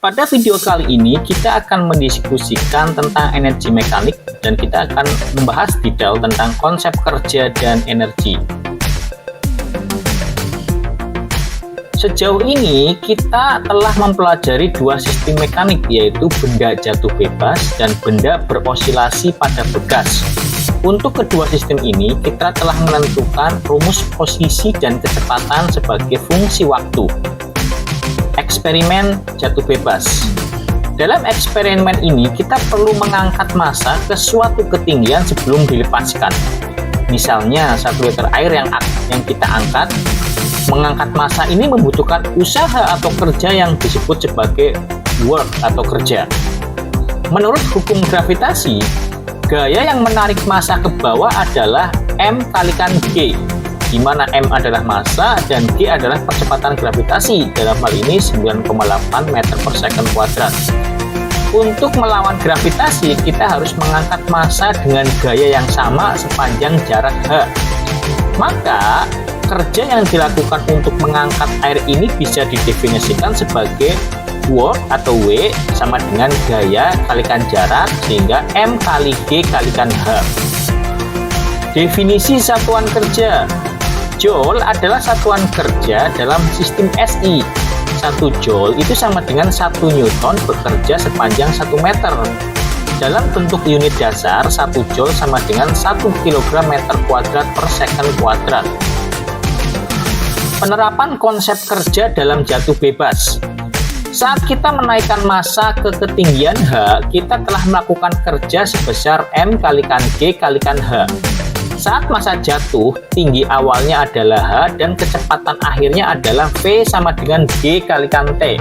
Pada video kali ini kita akan mendiskusikan tentang energi mekanik dan kita akan membahas detail tentang konsep kerja dan energi. Sejauh ini kita telah mempelajari dua sistem mekanik, yaitu benda jatuh bebas dan benda berosilasi pada bekas. Untuk kedua sistem ini kita telah menentukan rumus posisi dan kecepatan sebagai fungsi waktu. Eksperimen jatuh bebas. Dalam eksperimen ini kita perlu mengangkat massa ke suatu ketinggian sebelum dilepaskan. Misalnya 1 liter air yang kita angkat. Mengangkat massa ini membutuhkan usaha atau kerja yang disebut sebagai work atau kerja. Menurut hukum gravitasi, gaya yang menarik massa ke bawah adalah M kalikan G, di mana M adalah massa dan G adalah percepatan gravitasi, dalam hal ini 9,8 meter per second kuadrat. Untuk melawan gravitasi, kita harus mengangkat massa dengan gaya yang sama sepanjang jarak H. Maka, kerja yang dilakukan untuk mengangkat air ini bisa didefinisikan sebagai work atau W sama dengan gaya kalikan jarak, sehingga M kali G kalikan H. Definisi satuan kerja. Joule adalah satuan kerja dalam sistem SI. 1 Joule itu sama dengan 1 Newton bekerja sepanjang 1 meter. Dalam bentuk unit dasar, 1 Joule sama dengan 1 kg meter kuadrat per second kuadrat. Penerapan konsep kerja dalam jatuh bebas. Saat kita menaikkan massa ke ketinggian H, kita telah melakukan kerja sebesar M kalikan G kalikan H. Saat massa jatuh, tinggi awalnya adalah H dan kecepatan akhirnya adalah V sama dengan G kalikan T.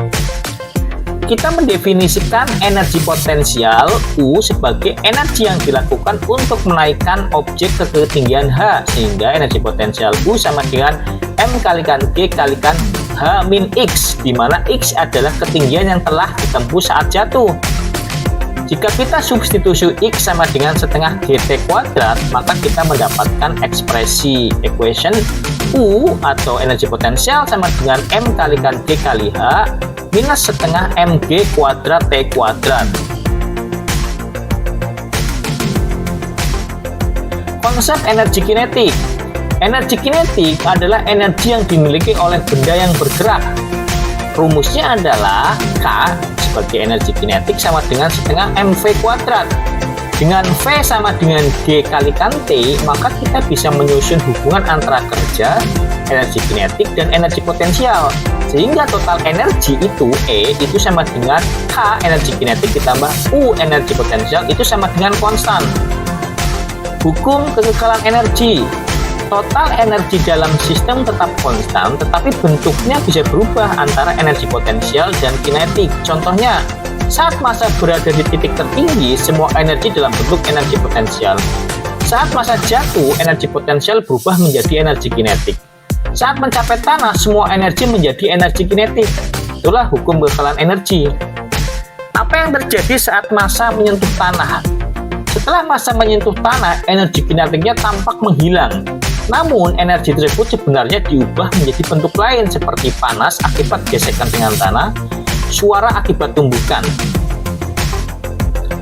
Kita mendefinisikan energi potensial U sebagai energi yang dilakukan untuk menaikkan objek ke ketinggian H, sehingga energi potensial U sama dengan M kalikan G kalikan H min X, di mana X adalah ketinggian yang telah ditempuh saat jatuh. Jika kita substitusi X sama dengan setengah GT kuadrat, maka kita mendapatkan ekspresi equation U atau energi potensial sama dengan M kalikan G kali H minus setengah MG kuadrat T kuadrat. Konsep energi kinetik. Energi kinetik adalah energi yang dimiliki oleh benda yang bergerak. Rumusnya adalah K sebagai energi kinetik sama dengan setengah MV kuadrat. Dengan V sama dengan G kalikan T, maka kita bisa menyusun hubungan antara kerja, energi kinetik, dan energi potensial. Sehingga total energi itu E itu sama dengan K energi kinetik ditambah U energi potensial itu sama dengan konstan. Hukum kekekalan energi. Total energi dalam sistem tetap konstan, tetapi bentuknya bisa berubah antara energi potensial dan kinetik. Contohnya, saat massa berada di titik tertinggi, semua energi dalam bentuk energi potensial. Saat massa jatuh, energi potensial berubah menjadi energi kinetik. Saat mencapai tanah, semua energi menjadi energi kinetik. Itulah hukum kekekalan energi. Apa yang terjadi saat massa menyentuh tanah? Setelah massa menyentuh tanah, energi kinetiknya tampak menghilang. Namun, energi tersebut sebenarnya diubah menjadi bentuk lain seperti panas akibat gesekan dengan tanah, suara akibat tumbukan.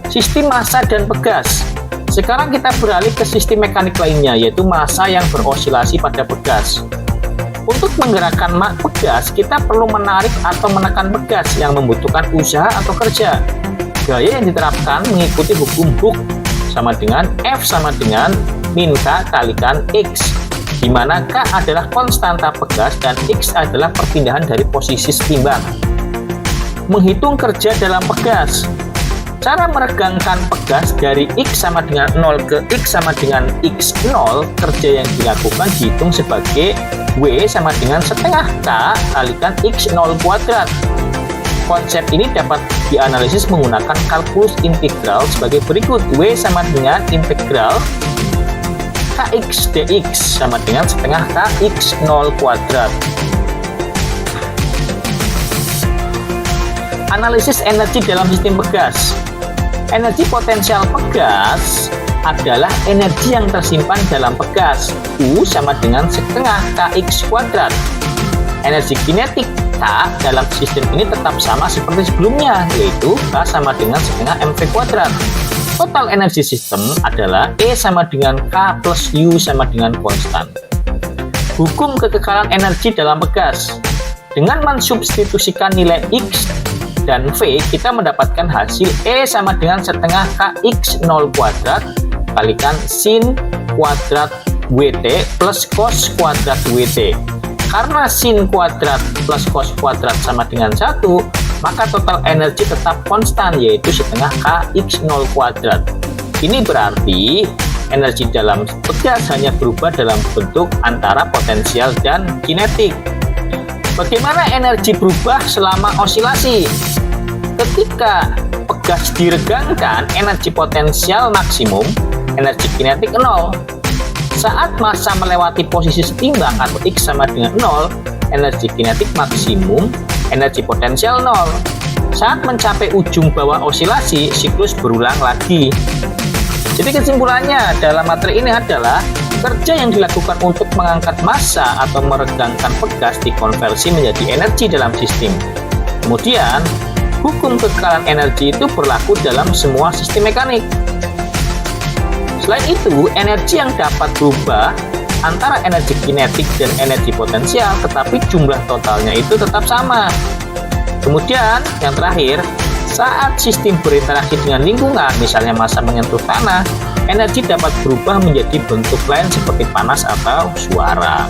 Sistem massa dan pegas. Sekarang kita beralih ke sistem mekanik lainnya, yaitu massa yang berosilasi pada pegas. Untuk menggerakkan pegas, kita perlu menarik atau menekan pegas yang membutuhkan usaha atau kerja. Gaya yang diterapkan mengikuti hukum Hooke sama dengan F sama dengan min K kalikan X, di mana K adalah konstanta pegas dan X adalah perpindahan dari posisi setimbang. Menghitung kerja dalam pegas. Cara meregangkan pegas dari X sama dengan 0 ke X sama dengan X0, kerja yang dilakukan dihitung sebagai W sama dengan setengah K kalikan X0 kuadrat. Konsep ini dapat dianalisis menggunakan kalkulus integral sebagai berikut. W sama dengan integral Kx dx sama dengan setengah Kx0 kuadrat. Analisis energi dalam sistem pegas. Energi potensial pegas adalah energi yang tersimpan dalam pegas. U sama dengan setengah Kx kuadrat. Energi kinetik K dalam sistem ini tetap sama seperti sebelumnya, yaitu K sama dengan setengah mv kuadrat. Total energi sistem adalah E sama dengan K plus U sama dengan konstan. Hukum kekekalan energi dalam pegas. Dengan mensubstitusikan nilai X dan V, kita mendapatkan hasil E sama dengan setengah KX0 kuadrat kalikan sin kuadrat WT plus cos kuadrat WT. Karena sin kuadrat plus cos kuadrat sama dengan 1, maka total energi tetap konstan, yaitu setengah KX0 kuadrat. Ini berarti energi dalam pegas hanya berubah dalam bentuk antara potensial dan kinetik. Bagaimana energi berubah selama osilasi? Ketika pegas diregangkan, energi potensial maksimum, energi kinetik 0. Saat massa melewati posisi setimbang atau X sama dengan 0, energi kinetik maksimum, energi potensial 0. Saat mencapai ujung bawah osilasi, siklus berulang lagi. Jadi kesimpulannya dalam materi ini adalah kerja yang dilakukan untuk mengangkat massa atau meregangkan pegas dikonversi menjadi energi dalam sistem. Kemudian, hukum kekekalan energi itu berlaku dalam semua sistem mekanik. Selain itu, energi yang dapat berubah antara energi kinetik dan energi potensial, tetapi jumlah totalnya itu tetap sama. Kemudian, yang terakhir, saat sistem berinteraksi dengan lingkungan, misalnya massa menyentuh tanah, energi dapat berubah menjadi bentuk lain seperti panas atau suara.